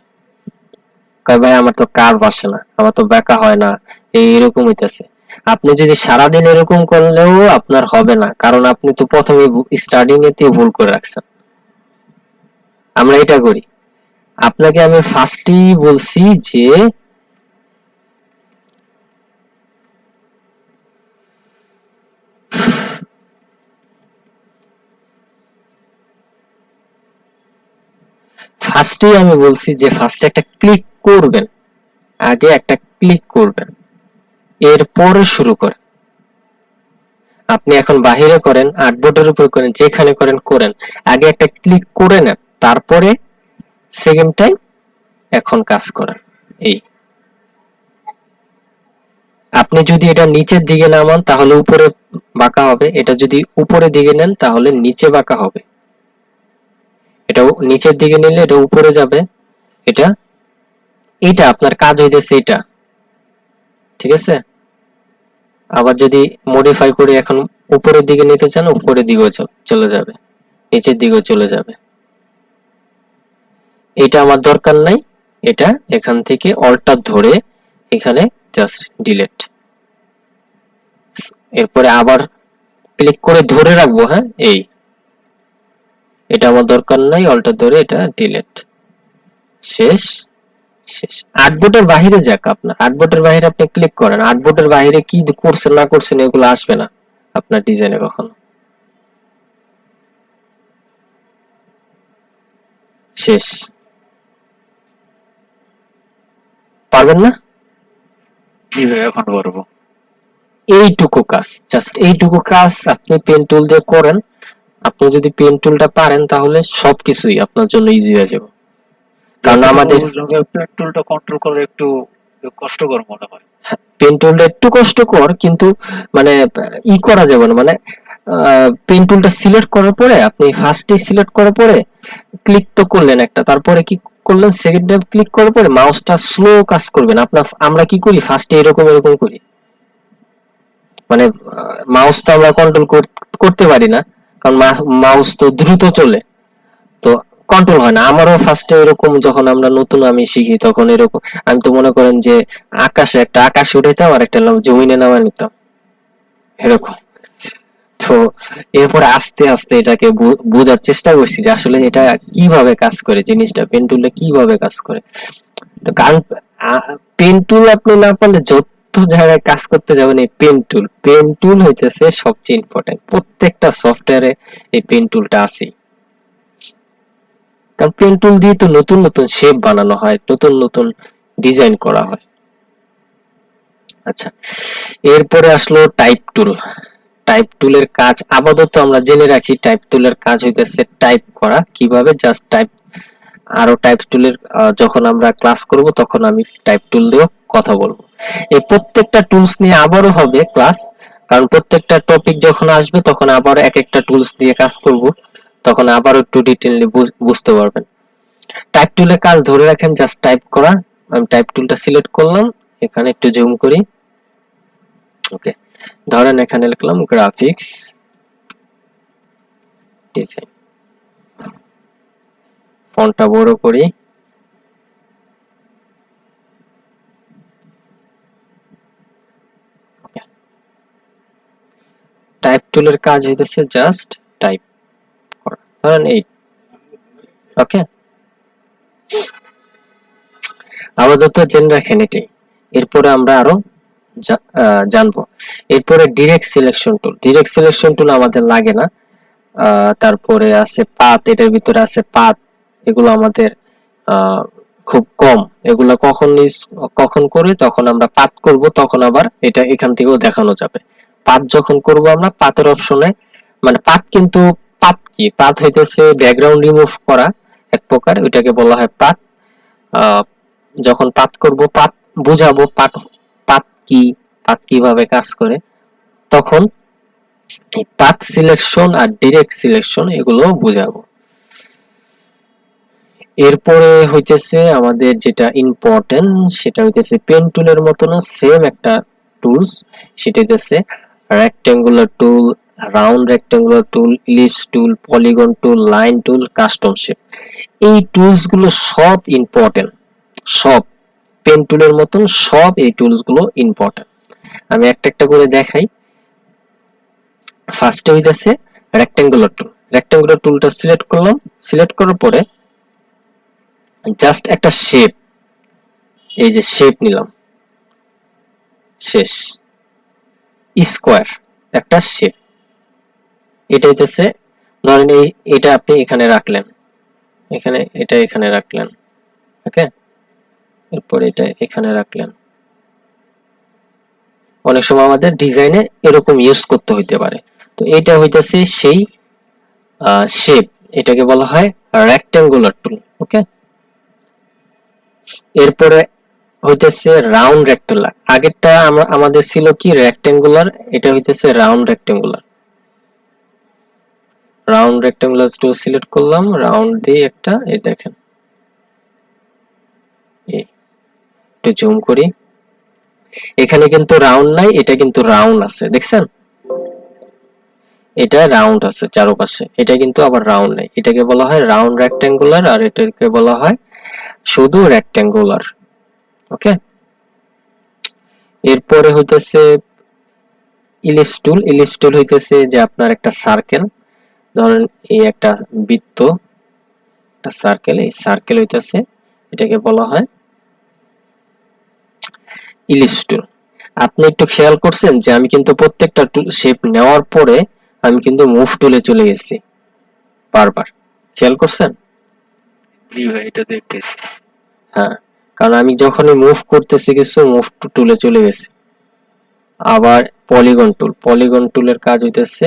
কয় ভাই আমার তো কার্ভ আসে না, আমার তো বাঁকা হয় না, এই এরকম হইতাছে। আপনি যদি সারাদিন এরকম করলেও আপনার হবে না, কারণ আপনি তো প্রথমে স্টার্টিং এতে ভুল করে রাখছেন। আমরা এটা করি। আপনাকে আমি ফার্স্টেই বলছি যে ফার্স্টে একটা ক্লিক করবেন, আগে একটা ক্লিক করবেন, এরপরে শুরু করেন। আপনি এখন বাহিরে করেন, আর্টবোর্ডের উপর করেন, যেখানে করেন করেন, আগে একটা ক্লিক করে নেন, তারপরে সেকেন্ড টাইম এখন কাজ করেন। এই আপনি যদি এটা নিচের দিকে নামান তাহলে উপরে বাঁকা হবে, এটা যদি উপরের দিকে নেন তাহলে নিচে বাঁকা হবে। এটা নিচের দিকে নিলে এটা উপরে যাবে। এটা এটা আপনার কাজ হইতেছে এটা, ঠিক আছে? আবার যদি মডিফাই করে এখন উপরের দিকে নিতে চান, উপরের দিকেও চলে যাবে, নিচের দিকেও চলে যাবে। এটা আমার দরকার নাই। এটা এখান থেকে অল্টা ধরে এখানে জাস্ট ডিলিট, এরপরে আবার ক্লিক করে ধরে রাখবো। হ্যাঁ, এই এটা আমার দরকার নাই, অল্টা ধরে এটা ডিলিট, শেষ। শেষ। আর্টবোর্ডের বাইরে যাক, আপনার আর্টবোর্ডের বাইরে আপনি ক্লিক করেন, আর্টবোর্ডের বাইরে কি করছেন না করছেন এগুলো আসবে না আপনার ডিজাইনে কখনো। শেষ। পারবেন না? জি ভাই, এখন পারবো। এইটুকু কাজ, জাস্ট এইটুকু কাজ আপনি পেন টুল দিয়ে করেন। আপনি যদি পেন টুলটা পারেন তাহলে সবকিছুই আপনার জন্য ইজি হয়ে যাবে। কারণ আমাদের পেন টুলটা কন্ট্রোল করে একটু কষ্টকর মনে হয়। পেন টুলটা একটু কষ্টকর, কিন্তু মানে করা যাবে না, মানে পেন টুলটা সিলেক্ট করার পরে আপনি ফার্স্টে সিলেক্ট করার পরে ক্লিক তো করলেন একটা, তারপরে কি করলেন, সেকেন্ড টাইম ক্লিক করার পরে মাউসটা স্লো কাজ করবেন আপনার। আমরা কি করি, ফার্স্টে এরকম এরকম করি, মানে মাউস তো আমরা কন্ট্রোল করতে পারি না, কারণ মাউস তো দ্রুত চলে, তো কন্ট্রোল হয় না। আমারও ফার্স্টে এরকম, যখন আমরা নতুন আমি শিখি তখন এরকম। আমি তো মনে করেন যে আকাশে উঠাইতাম আর একটা জমিনে নামা নিতাম, এরকম। তো এরপরে আস্তে আস্তে এটাকে বোঝার চেষ্টা করছি যে আসলে এটা কিভাবে কাজ করে, জিনিসটা পেন টুলে কিভাবে কাজ করে। তো কারণ পেন টুল আপনি না পারলে যত জায়গায় কাজ করতে যাবেন, এই পেন টুল হইতেছে সবচেয়ে ইম্পর্টেন্ট। প্রত্যেকটা সফটওয়্যারে এই পেন টুলটা আছে। কারণ পেন টুল দিয়ে তো নতুন নতুন শেপ বানানো হয়, নতুন নতুন ডিজাইন করা হয়। আচ্ছা, এরপরে আসলো টাইপ টুল। টাইপ টুলের কাজ আপাতত আমরা জেনে রাখি, টাইপ টুলের কাজ হইতেছে টাইপ করা। কিভাবে? Just type. আরো টাইপ টুলের যখন আমরা ক্লাস করব তখন আমি টাইপ টুল দিয়েও কথা বলবো। এই প্রত্যেকটা টুলস নিয়ে আবারও হবে ক্লাস, কারণ প্রত্যেকটা টপিক যখন আসবে তখন আবার এক একটা টুলস দিয়ে কাজ করব, তখন আবারও একটু ডিটেইললি বুঝতে পারবেন। টাইপ টুলের কাজ ধরে রাখেন, জাস্ট টাইপ করা। আমি টাইপ টুলটা সিলেক্ট করলাম, এখানে একটু জুম করি। ওকে, ধরেন এখানে লিখলাম গ্রাফিক্স ডিজাইন, ফন্টটা বড় করি। টাইপ টুলের কাজ হইতেছে জাস্ট টাইপ করা, ধরেন এই। ওকে, আপাতত জেনে রাখেন এটাই। এরপরে আমরা আরো জানবো। এরপরে direct selection tool. Direct selection tool আমাদের লাগে না। তারপরে আছে পাথ, এটার ভিতরে আছে পাথ। এগুলো আমাদের খুব কম। এগুলো কখন করি? তখন আমরা পাথ করব, তখন আবার এটা এখান থেকেও দেখানো যাবে। পাথ যখন করব আমরা পাথের অপশনে, মানে পাথ কিন্তু পাথ কি? পাথ হইতেছে ব্যাকগ্রাউন্ড রিমুভ করা এক প্রকার, ওইটাকে বলা হয় পাথ। যখন পাথ করব, পাথ বুঝাবো, পাথ পাথ কি, পাথ কিভাবে কাজ করে, তখন এই পাথ সিলেকশন আর ডিরেক্ট সিলেকশন এগুলো বুঝাবো। এরপরে হইতেছে আমাদের যেটা ইম্পর্টেন্ট, সেটা হইতেছে পেন টুলের মতন সেম একটা টুলস, সেটা হইতেছে rectangular tool, round rectangular tool, ellipse tool, polygon tool, line tool, custom shape. এই টুলস গুলো সব ইম্পর্টেন্ট, সব পেন টুলের মতন সব এই টুলস গুলো ইম্পর্টেন্ট। আমি একটা একটা করে দেখাই। ফার্স্টে হইতেছে রেক্টেঙ্গুলার টুল। রেক্টেঙ্গুলার টুলটা সিলেক্ট করলাম, সিলেক্ট করার পরে জাস্ট একটা শেপ, এই যে শেপ নিলাম, শেষ স্কোয়ার একটা শেপ। এটা হইতেছে, ধরেন এটা আপনি এখানে রাখলেন, এখানে এটা এখানে রাখলেন। ওকে, এরপর এটা এখানে রাখলেন। অনেক সময় আমাদের ডিজাইনে এরকম ইউজ করতে হইতে পারে। তো এটা হইতেছে সেই শেপ, এটাকে বলা হয় রেক্টেঙ্গুলার টুল। ওকে, এরপরে হইতেছে রাউন্ড রেক্টেঙ্গুলার। আগেরটা আমাদের ছিল কি রেক্টেঙ্গুলার, এটা হইতেছে round rectangular. Round rectangular tool select করলাম, রাউন্ড দিয়ে একটা, এই দেখেন, একটু জুম করি। এখানে কিন্তু রাউন্ড নাই, এটা কিন্তু রাউন্ড আছে, দেখছেন? এটা রাউন্ড আছে চারপাশে, এটা কিন্তু আবার রাউন্ড নাই। এটাকে বলা হয় রাউন্ড রেক্টেঙ্গুলার, আর এটাকে বলা হয় শুধু রেক্টেঙ্গুলার। ওকে, এরপরে হইতেছে ইলিপস টুল। ইলিপস টুল হইতেছে যে আপনার একটা সার্কেল, ধরেন এই একটা বৃত্ত, একটা সার্কেল, এই সার্কেল হইতেছে, এটাকে বলা হয় ইলিপস টুল। আপনি একটু খেয়াল করছেন যে আমি কিন্তু প্রত্যেকটা শেপ নেওয়ার পরে আমি কিন্তু মুভ টুলে চলে গেছি বারবার, খেয়াল করছেন? জি ভাই, এটা দেখতেছি। হ্যাঁ, কারণ আমি যখনই মুভ করতেছি কিছু, মুভ টুলে চলে গেছি। আবার পলিগন টুল। পলিগন টুলের কাজ হইতেছে,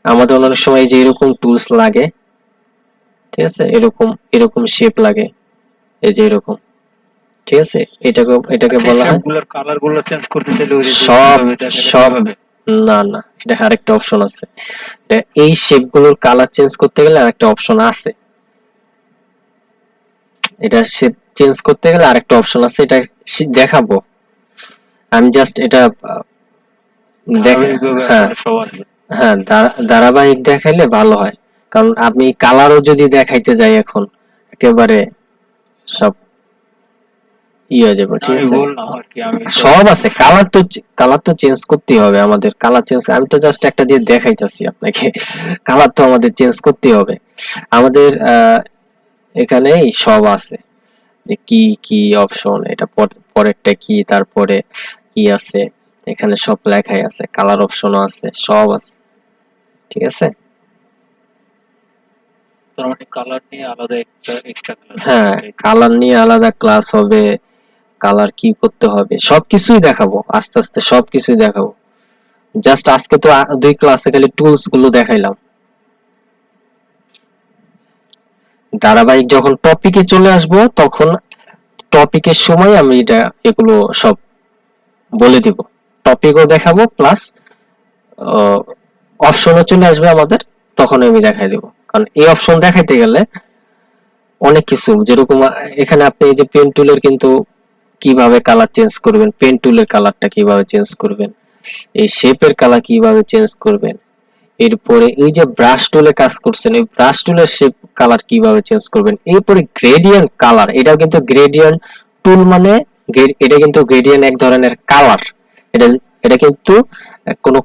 আমাদের অনেক সময় যে এরকম টুলস লাগে, ঠিক আছে, এরকম এরকম শেপ লাগে, এই যে এরকম, ঠিক আছে, এটাকে এটাকে আচ্ছা, এই বলা হয় শেপগুলোর কালার গুলো চেঞ্জ করতে চাইলে ওই যে সব যেভাবে দেখা যায় সব ওইভাবে? না না, এটা আরেকটা অপশন আছে। এই শেপগুলোর কালার চেঞ্জ করতে গেলে আরেকটা অপশন আছে। এটা শেপ চেঞ্জ করতে গেলে আরেকটা অপশন আছে, এটা দেখাবো। আমি জাস্ট এটা দেখে, ধারাবাহিকভাবে হ্যাঁ আসলে সবার। হ্যাঁ, ধারাবাহিক দেখাইলে ভালো হয়। কারণ আমি কালারও যদি দেখাইতে যাই এখন, একেবারে সব হয়ে যাবে, না, ঠিক আমি আছে? বললাম আর কি, আমি তো সব আছে, কালার তো চেঞ্জ করতেই হবে আমাদের, কালার চেঞ্জ, আমি তো জাস্ট একটা দিয়ে দেখাইতাছি আপনাকে। কালার তো আমাদের চেঞ্জ করতেই হবে আমাদের। এখানেই সব আছে, যে কি কি অপশন, এটা পরেরটা কি, তারপরে কি আছে, এখানে সব লেখাই আছে, কালার অপশনও আছে, সব আছে, ঠিক আছে। তার মানে কালার নিয়ে আলাদা একটা এক্সট্রা ক্লাস হ্যাঁ, কালার নিয়ে আলাদা ক্লাস হবে, কালার কি করতে হবে সবকিছুই দেখাবো, আস্তে আস্তে সবকিছুই দেখাবো। জাস্ট আজকে তো 2 ক্লাসে খালি টুলস গুলো দেখাইলাম। ধারাবাহিক যখন টপিকে চলে আসব তখন টপিকের সময় আমি এগুলো সব বলে দিব, টপিকও দেখাবো প্লাস অপশনও চলে আসবে আমাদের, তখন আমি দেখাই দেব। কারণ এই অপশন দেখাইতে গেলে অনেক কিছু, যেরকম এখানে আপনি এই যে পেন টুলের কিন্তু কিভাবে কালার চেঞ্জ করবেন, পেন টুলের কালারটা কিভাবে চেঞ্জ করবেন, এই শেপের কালার কিভাবে চেঞ্জ করবেন, এরপরে এই যে ব্রাশ টুলে কাজ করছেন এই ব্রাশ টুলের শেপ কালার কিভাবে চেঞ্জ করবেন, এরপরে গ্রেডিয়েন্ট কালার, এটাও কিন্তু গ্রেডিয়েন্ট টুল মানে এটা কিন্তু গ্রেডিয়েন্ট এক ধরনের কালার। এটা এটা কিন্তু কোনো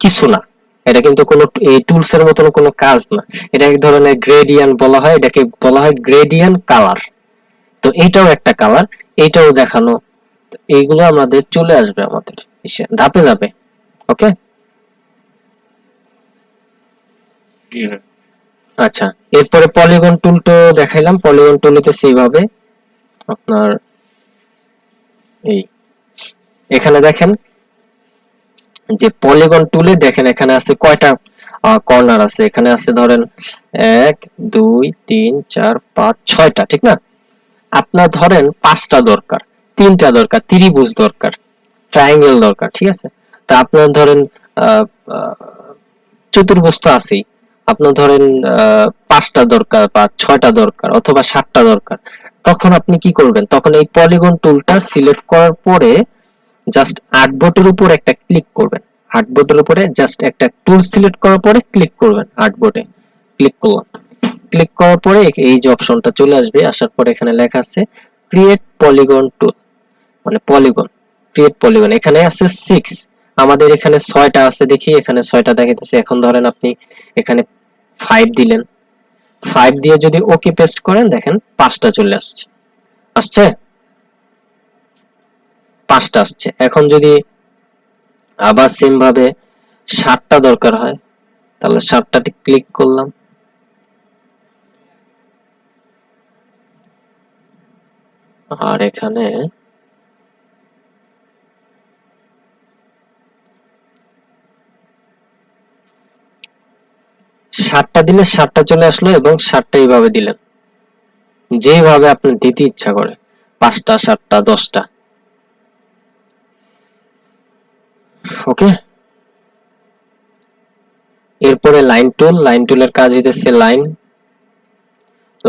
কিছু না, এটা কিন্তু কোনো এই টুলস এর মতন কোনো কাজ না, এটা এক ধরনের গ্রেডিয়েন্ট বলা হয়, এটাকে বলা হয় গ্রেডিয়েন্ট কালার। তো এইটাও একটা কালার, এইটাও দেখানো, এইগুলো আমাদের চলে আসবে আমাদের ধাপে ধাপে। ওকে, আচ্ছা এরপরে পলিগন টুলটা দেখাইলাম, পলিগন টুলতে সেইভাবে আপনার এই এখানে দেখেন যে পলিগন টুলে দেখেন এখানে আছে কয়টা কর্নার আছে, এখানে আছে ধরেন 1 2 3 4 5 6টা, ঠিক না? আপনার ধরেন 5টা দরকার, 3টা দরকার, ত্রিভুজ দরকার, ট্রায়াঙ্গেল দরকার, ঠিক আছে? তা আপনার ধরেন চতুর্ভুজ তো আছেই, আপনার ধরেন 5টা দরকার বা 6টা দরকার অথবা 7টা দরকার, তখন আপনি কি করবেন? তখন এই পলিগন টুলটা সিলেক্ট করার পরে জাস্ট আর্টবোর্ডের উপর একটা ক্লিক করবেন, আর্টবোর্ডের উপরে জাস্ট একটা টুল সিলেক্ট করার পরে ক্লিক করবেন, আর্টবোর্ডে ক্লিক করলাম, ক্লিক করার পরে এই যে অপশনটা চলে আসবে, আসার পরে এখানে লেখা আছে ক্রিয়েট পলিগন টুল, মানে পলিগন, ক্রিয়েট পলিগন, এখানে আছে 6, আমাদের এখানে 6টা আছে, দেখি এখানে 6টা দেখাইতেছে। এখন ধরেন আপনি এখানে 5 দিলেন, 5 দিয়ে যদি ওকে পেস্ট করেন দেখেন 5টা চলে আসছে, আসছে 5টা আসছে। এখন যদি আবার সেম ভাবে 7টা দরকার হয় তাহলে 7টাতে ক্লিক করলাম, আর এখানে 7টা দিলে 7টা চলে আসলো এবং 7টা এইভাবে দিলেন, যেভাবে আপনি দিতে ইচ্ছা করে, 5টা 7টা 10টা। ওকে, এরপরে লাইন টুল, লাইন টুলের কাজ হইতেছে লাইন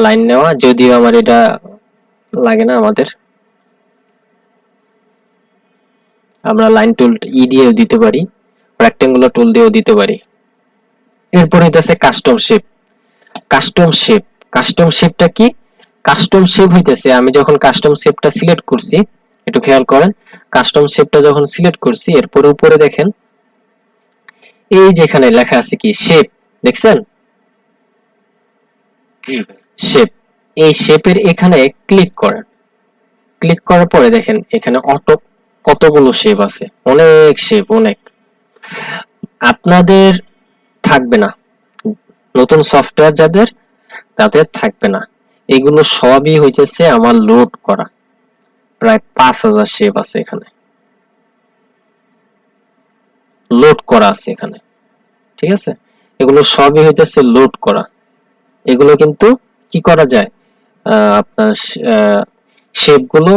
লাইন নেওয়া, যদিও আমার এটা লাগে না, আমাদের আমরা লাইন টুল ই দিয়েও দিতে পারি, রেক্টেঙ্গুলার টুল দিয়েও দিতে পারি। এরপর হইতেছে custom shape, custom shape, custom শেপটা কি? কাস্টম শেপ হইতেছে আমি যখন কাস্টম শেপটা সিলেক্ট করছি, একটু খেয়াল করেন, কাস্টম শেপটা যখন সিলেক্ট করছি এরপরে উপরে দেখেন এই যেখানে লেখা আছে কি শেপ, দেখছেন শেপ, এই শেপের এখানে ক্লিক করেন, ক্লিক করার পরে দেখেন এখানে অটো কতগুলো শেপ আছে, অনেক শেপ, অনেক। আপনাদের থাকবে না, নতুন সফটওয়্যার যাদের তাদের থাকবে না, এগুলো সবই হইতেছে আমার লোড করা, প্রায় 5000 শেপ আছে এখানে, লোড করা আছে এখানে, ঠিক আছে? এগুলো সবই হইতেছে লোড করা, এগুলো কিন্তু কি করা যায়, আপনার শেপ গুলো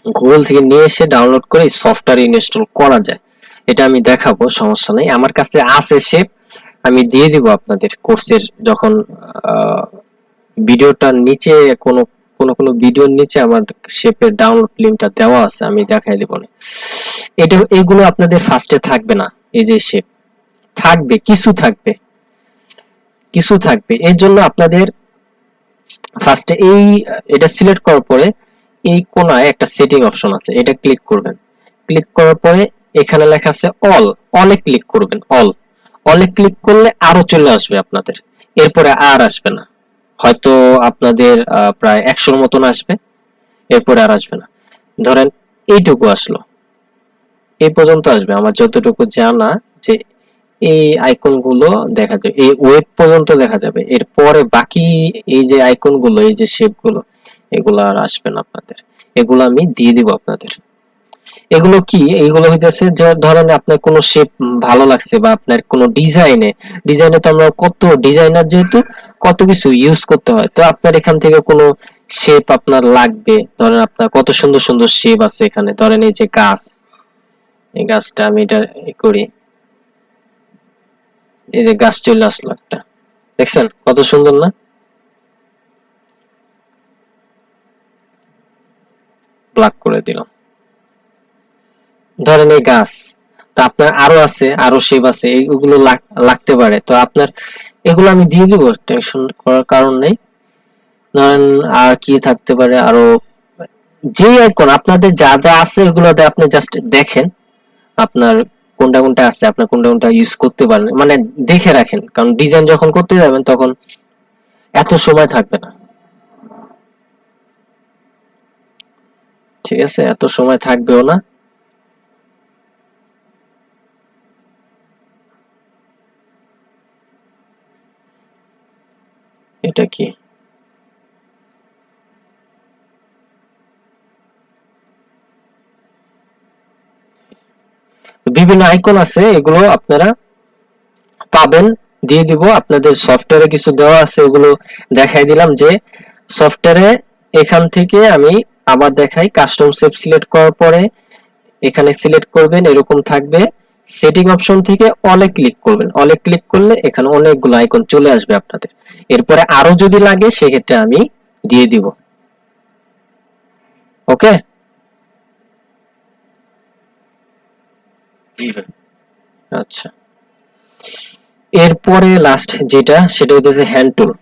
গুগল থেকে নিয়ে এসে ডাউনলোড করে সফটওয়্যার ইনস্টল করা যায়, এটা আমি দেখাবো, সমস্যা নেই, আমার কাছে আছে শেপ, আমি দিয়ে দিব আপনাদের কোর্সের যখন ভিডিওটার নিচে কোনো কোনো কোনো ভিডিওর নিচে আমার শেপের ডাউনলোড লিংকটা দেওয়া আছে, আমি দেখাই দেব। এটা এগুলো আপনাদের ফার্স্টে থাকবে না, এই যে শেপ থাকবে, কিছু থাকবে, কিছু থাকবে, এর জন্য আপনাদের ফার্স্টে এটা সিলেক্ট করার পরে এই কোণায় একটা সেটিং অপশন আছে, এটা ক্লিক করবেন, ক্লিক করার পরে এখানে লেখা আছে অল, অলে ক্লিক করবেন, অল, অলে ক্লিক করলে আরো চলে আসবে আপনাদের, এরপরে আর আসবে না, হয়তো আপনাদের প্রায় 100-র মতন আসবে, এরপরে আর আসবে না। ধরেন এইটুকু আসলো, এই পর্যন্ত আসবে আমার যতটুকু জানা, যে এই আইকন গুলো দেখা যাবে, এই ওয়েব পর্যন্ত দেখা যাবে। এরপরে বাকি এই যে আইকন গুলো, এই যে শেপ গুলো, এগুলো আর আসবে না আপনাদের, এগুলো আমি দিয়ে দিব আপনাদের। এগুলো কি, এগুলো হইতেছে যে ধরেন আপনার কোনো শেপ ভালো লাগছে বা আপনার কোনো ডিজাইনে তো আমরা কত ডিজাইনার, যেহেতু কত কিছু ইউজ করতে হয়, তো আপনার এখান থেকে কোনো শেপ আপনার লাগবে, ধরেন আপনার কত সুন্দর সুন্দর শেপ আছে এখানে, ধরেন এই যে গাছ, এই গাছটা আমি এটা করি, এই যে গাছ চলে আসলো একটা, দেখছেন কত সুন্দর না? ব্ল্যাক করে দিলাম। ধরেন এই গাছ, তো আপনার আরো আছে, আরো শেপ আছে, এইগুলো লাগতে পারে, তো আপনার এগুলো আমি দিয়ে দিব, টেনশন করার কারণ নেই। ধরেন আর কি থাকতে পারে আরো, যে আইকন আপনাদের যা যা আছে এগুলোতে আপনি জাস্ট দেখেন আপনার কোনটা কোনটা আছে, আপনার কোনটা কোনটা ইউজ করতে পারেন, মানে দেখে রাখেন, কারণ ডিজাইন যখন করতে যাবেন তখন এত সময় থাকবে না, ঠিক আছে, এত সময় থাকবেও না। এটা কি, বিভিন্ন আইকন আছে, এগুলো আপনারা পাবেন, দিয়ে দিব আপনাদের সফটওয়্যারে কিছু দেওয়া আছে, ওগুলো দেখাই দিলাম যে সফটওয়্যারে এখান থেকে আমি আবার দেখাই, কাস্টম শেপ সিলেক্ট করার পরে এখানে সিলেক্ট করবেন, এরকম থাকবে, সেটিং অপশন থেকে অলে ক্লিক করবেন, অলে ক্লিক করলে এখানে অনেকগুলো আইকন চলে আসবে আপনাদের, এরপরে আরো যদি লাগে সেক্ষেত্রে আমি দিয়ে দিব। ওকে, জি ভাই। আচ্ছা, এরপরে লাস্ট যেটা, সেটা হইতেছে হ্যান্ড টুল।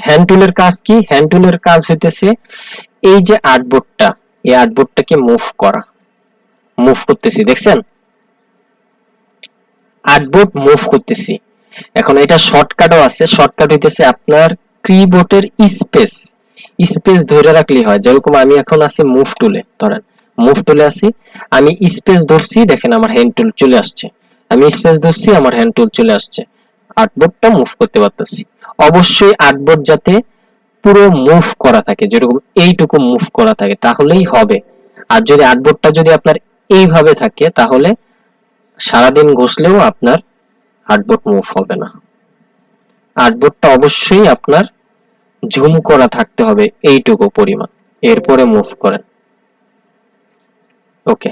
হ্যান্ড টুলের কাজ কি? হ্যান্ড টুলের কাজ হইতেছে এই যে আর্টবোর্ডটা, এই আর্টবোর্ডটাকে মুভ করতেছি, দেখছেন আর্টবোর্ড মুভ করতেছি। এখন এটা শর্টকাটও আছে, শর্টকাট হইতেছে আপনার কিবোর্ডের স্পেস, স্পেস ধরে রাখলেই হয়, যেরকম আমি এখন আছি মুভ টুলে, ধরেন মুভ টুলে আছি, আমি স্পেস ধরছি, দেখেন আমার হ্যান্ড টুল চলে আসছে, আমি স্পেস ধরছি আমার হ্যান্ড টুল চলে আসছে, আর্টবোর্ডটা মুভ করতে পারতেছি। অবশ্যই আর্টবোর্ড যাতে পুরো মুভ করা থাকে, যেরকম এইটুকু মুভ করা থাকে তাহলেই হবে। আর যদি আর্টবোর্ডটা যদি আপনার এইভাবে থাকে তাহলে সারাদিন ঘষলেও আপনার আর্টবোর্ড মুভ হবে না। আর্টবোর্ডটা অবশ্যই আপনার জুম করা থাকতে হবে এইটুকু পরিমাণ, এরপরে মুভ করেন। ওকে,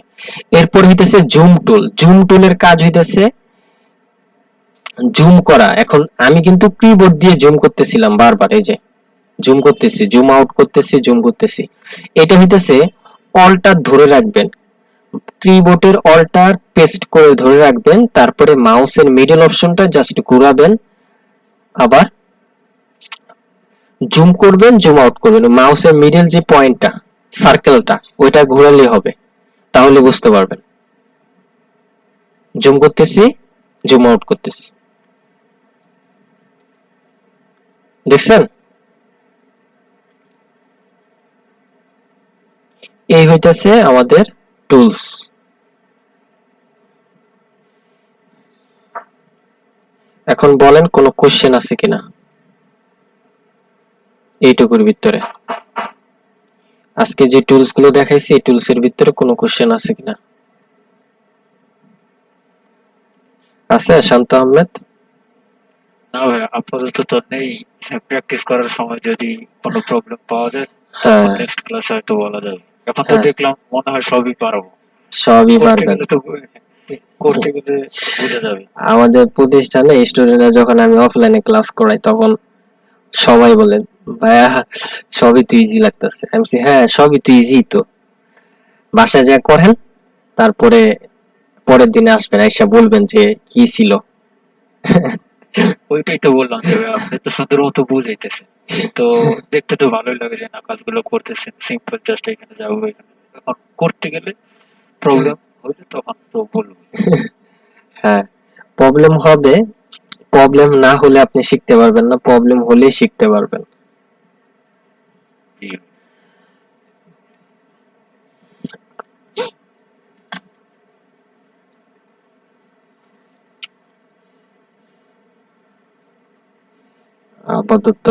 এরপর হইতেছে জুম টুল। জুম টুলের কাজ হইতেছে জুম করা। এখন আমি কিন্তু কিবোর্ড দিয়ে জুম করতেছিলাম বারবার, এই যে জুম করতেছি, জুম আউট করতেছি, জুম করতেছি, এটা হইতেছে অল্টার ধরে রাখবেন, কিবোর্ডের অল্টার পেস্ট করে ধরে রাখবেন, তারপরে মাউসের মিডল অপশনটা জাস্ট ঘোরাবেন, আবার জুম করবেন, জুম আউট করবেন, মাউসের মিডল যে পয়েন্টটা, সার্কেলটা, ওইটা ঘোরালেই হবে, তাহলে বুঝতে পারবেন। জুম করতেছি, জুম আউট করতেছি, দেখছেন? এই হইতেছে আমাদের টুলস। এখন বলেন কোনো কোশ্চেন আছে কিনা এইটুকুর ভিতরে, আজকে যে টুলস গুলো দেখাইছি এই টুলস এর ভিতরে কোনো কোশ্চেন আছে কিনা? আছে শান্ত আহমেদ? না ভাই, আপাতত তো নেই। প্র্যাকটিস করার সময় যদি কোনো প্রবলেম পাওয়া যায় তখন হ্যাঁ, নেক্সট ক্লাস হয়তো বলা যাবে। এখন তো হ্যাঁ, দেখলাম মনে হয় সবই পারবো। সবই করতে পারবেন। গেলে তো করতে গেলে বোঝা যাবে। আমাদের প্রতিষ্ঠানে স্টুডেন্টরা যখন আমি অফলাইনে ক্লাস করাই তখন সবাই বলে, ভাইয়া সবই তো ইজি লাগতেছে, আমি বলছি, হ্যাঁ সবই তো ইজি, তো বাসায় যা করেন, তারপরে পরের দিনে আসবেন, আইসা বলবেন যে কি ছিল। ওইটাই তো বললাম যে ভাই আপনি তো সুন্দর মতো বুঝাইতেছেন, তো দেখতে তো ভালোই লাগে যে না কাজগুলো করতেছেন সিম্পল, জাস্ট এখানে যাবো এখানে যাবো। এখন করতে গেলে প্রবলেম হইলে তখন তো বলবো। হ্যাঁ, প্রবলেম হবে, প্রবলেম না হলে আপনি শিখতে পারবেন না, প্রবলেম হলেই শিখতে পারবেন। জি। আপাতত